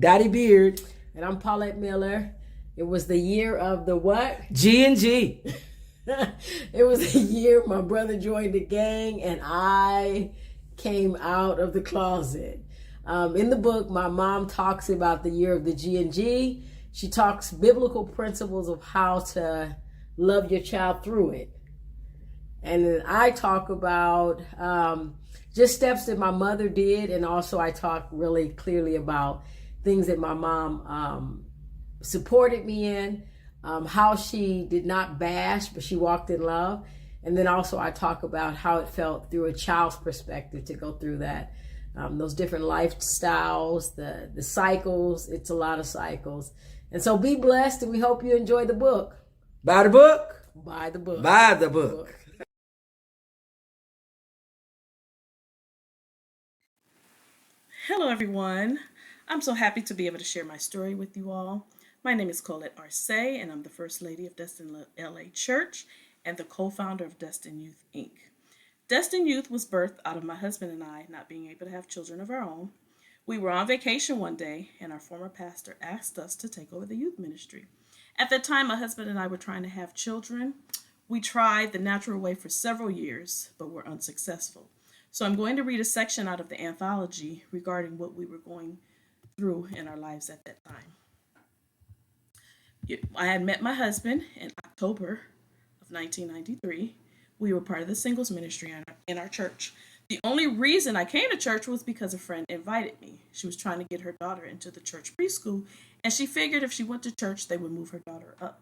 Dottie Beard. And I'm Paulette Miller. It was the year of the what? G&G. It was the year my brother joined the gang and I came out of the closet. In the book, my mom talks about the year of the G&G. She talks biblical principles of how to love your child through it. And then I talk about just steps that my mother did, and also I talk really clearly about things that my mom supported me in, how she did not bash, but she walked in love. And then also I talk about how it felt through a child's perspective to go through that. Those different lifestyles, the cycles, it's a lot of cycles. And so be blessed, and we hope you enjoy the book. Buy the book. Buy the book. Buy the book. Hello, everyone. I'm so happy to be able to share my story with you all. My name is Colette Arce, and I'm the First Lady of Destin LA Church and the co-founder of Destin Youth, Inc. Destin Youth was birthed out of my husband and I not being able to have children of our own. We were on vacation one day, and our former pastor asked us to take over the youth ministry. At that time, my husband and I were trying to have children. We tried the natural way for several years, but were unsuccessful. So I'm going to read a section out of the anthology regarding what we were going through in our lives at that time. I had met my husband in October of 1993. We were part of the singles ministry in our church. The only reason I came to church was because a friend invited me. She was trying to get her daughter into the church preschool, and she figured if she went to church, they would move her daughter up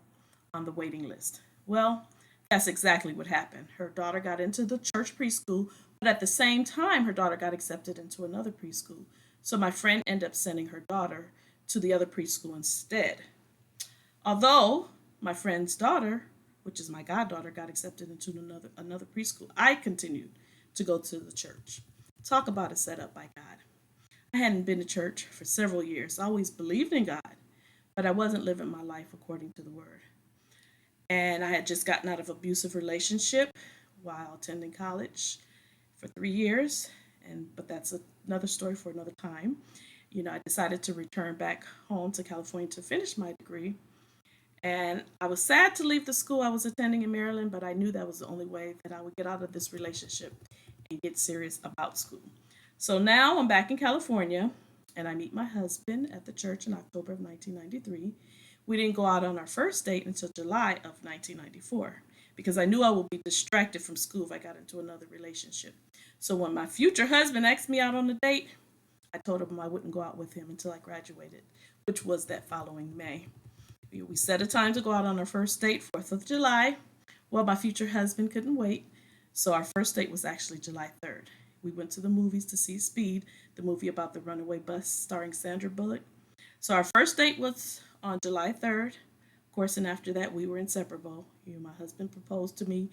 on the waiting list. Well, that's exactly what happened. Her daughter got into the church preschool, but at the same time, her daughter got accepted into another preschool. So my friend ended up sending her daughter to the other preschool instead. Although my friend's daughter, which is my goddaughter, got accepted into another preschool, I continued to go to the church. Talk about a setup by God. I hadn't been to church for several years. I always believed in God, but I wasn't living my life according to the word. And I had just gotten out of an abusive relationship while attending college for 3 years, but that's another story for another time. I decided to return back home to California to finish my degree. And I was sad to leave the school I was attending in Maryland, but I knew that was the only way that I would get out of this relationship and get serious about school. So now I'm back in California, and I meet my husband at the church in October of 1993. We didn't go out on our first date until July of 1994 because I knew I would be distracted from school if I got into another relationship. So when my future husband asked me out on a date, I told him I wouldn't go out with him until I graduated, which was that following May. We set a time to go out on our first date, 4th of July. Well, my future husband couldn't wait, so our first date was actually July 3rd. We went to the movies to see Speed, the movie about the runaway bus starring Sandra Bullock. So our first date was on July 3rd. Of course, and after that, we were inseparable. My husband proposed to me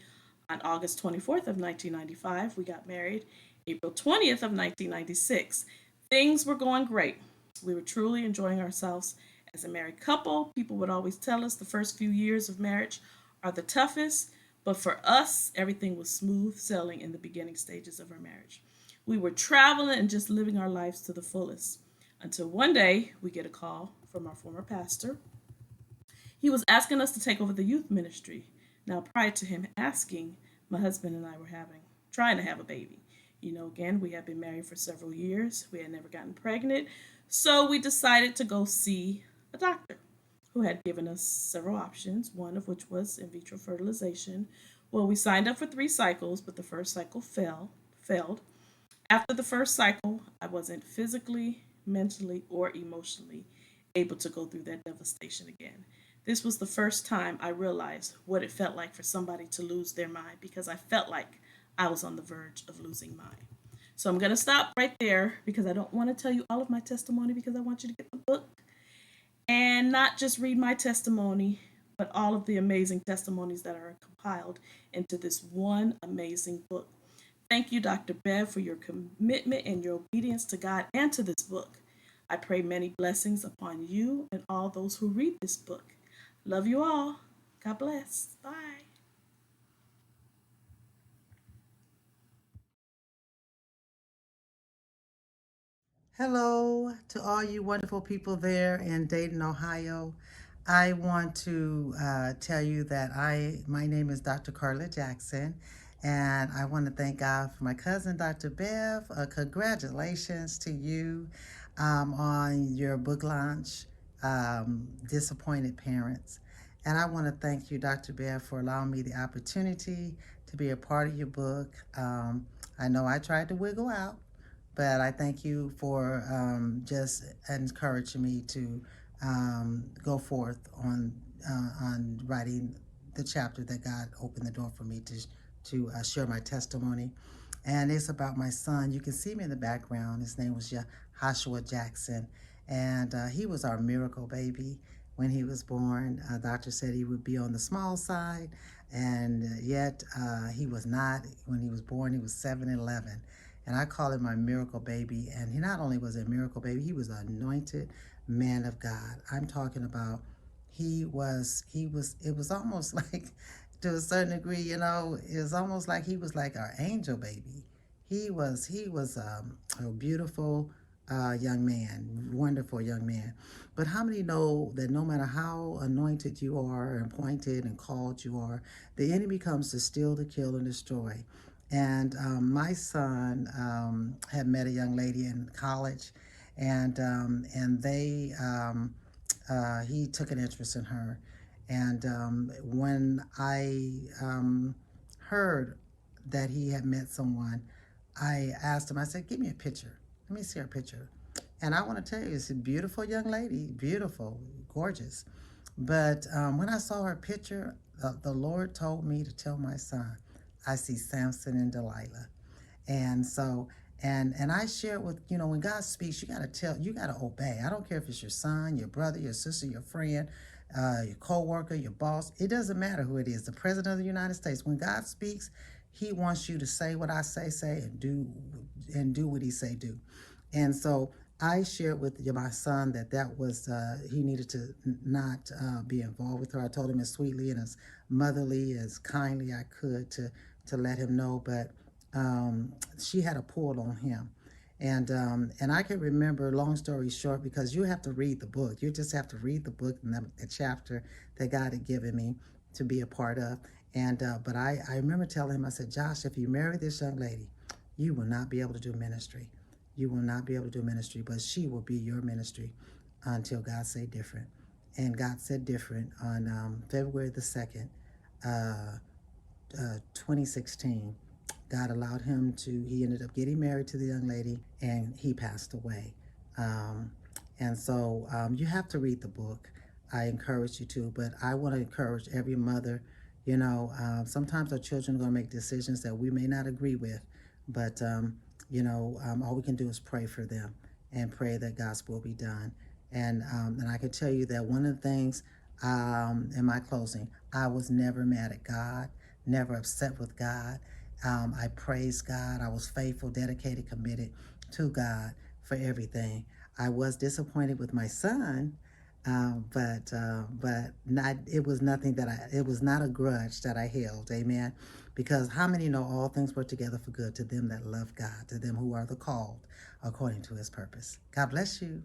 on August 24th of 1995. We got married April 20th of 1996. Things were going great. We were truly enjoying ourselves as a married couple. People would always tell us the first few years of marriage are the toughest, but for us, everything was smooth sailing in the beginning stages of our marriage. We were traveling and just living our lives to the fullest until one day we get a call from our former pastor. He was asking us to take over the youth ministry. Now, prior to him asking, my husband and I were trying to have a baby. Again, we had been married for several years. We had never gotten pregnant. So we decided to go see a doctor who had given us several options, one of which was in vitro fertilization. Well, we signed up for 3 cycles, but the first cycle failed. After the first cycle, I wasn't physically, mentally, or emotionally able to go through that devastation again. This was the first time I realized what it felt like for somebody to lose their mind because I felt like I was on the verge of losing mine. So I'm going to stop right there because I don't want to tell you all of my testimony because I want you to get the book and not just read my testimony, but all of the amazing testimonies that are compiled into this one amazing book. Thank you, Dr. Bev, for your commitment and your obedience to God and to this book. I pray many blessings upon you and all those who read this book. Love you all. God bless. Bye. Hello to all you wonderful people there in Dayton, Ohio. I want to tell you that my name is Dr. Carla Jackson, and I want to thank God for my cousin, Dr. Bev. Congratulations to you on your book launch, Disappointed Parents. And I want to thank you, Dr. Bev, for allowing me the opportunity to be a part of your book. I know I tried to wiggle out, but I thank you for just encouraging me to go forth on writing the chapter that God opened the door for me to share my testimony. And it's about my son. You can see me in the background. His name was Joshua Jackson, and he was our miracle baby. When he was born, doctor said he would be on the small side, and yet he was not. When he was born, he was 7'11", and I call him my miracle baby. And he not only was a miracle baby, he was an anointed man of God. I'm talking about it was almost like, to a certain degree, it was almost like he was like our angel baby. He was a beautiful young man, wonderful young man. But how many know that no matter how anointed you are, appointed and called you are, the enemy comes to steal, to kill, and destroy. And my son had met a young lady in college, and he took an interest in her. And when I heard that he had met someone, I asked him, I said, give me a picture. Let me see her picture. And I want to tell you, it's a beautiful young lady, beautiful, gorgeous. But when I saw her picture, the Lord told me to tell my son, I see Samson and Delilah. And so, and I share with, when God speaks, you got to obey. I don't care if it's your son, your brother, your sister, your friend, your co-worker, your boss. It doesn't matter who it is. The president of the United States, when God speaks, he wants you to say what I say, and do what he say, do. And so I shared with my son that was, he needed to not be involved with her. I told him as sweetly and as motherly, as kindly I could to let him know, but she had a pull on him. And I can remember, long story short, because you have to read the book. You just have to read the book and the chapter that God had given me to be a part of. And but I remember telling him, I said, Josh, if you marry this young lady, you will not be able to do ministry. You will not be able to do ministry, but she will be your ministry until God say different. And God said different on February the 2nd, 2016. God allowed him he ended up getting married to the young lady, and he passed away. And so you have to read the book. I encourage you to, but I want to encourage every mother. Sometimes our children are going to make decisions that we may not agree with, but all we can do is pray for them and pray that God's will be done. And I can tell you that one of the things in my closing, I was never mad at God, never upset with God. I praised God. I was faithful, dedicated, committed to God for everything. I was disappointed with my son, but not. It was nothing it was not a grudge that I held. Amen. Because how many know all things work together for good to them that love God, to them who are the called according to His purpose? God bless you.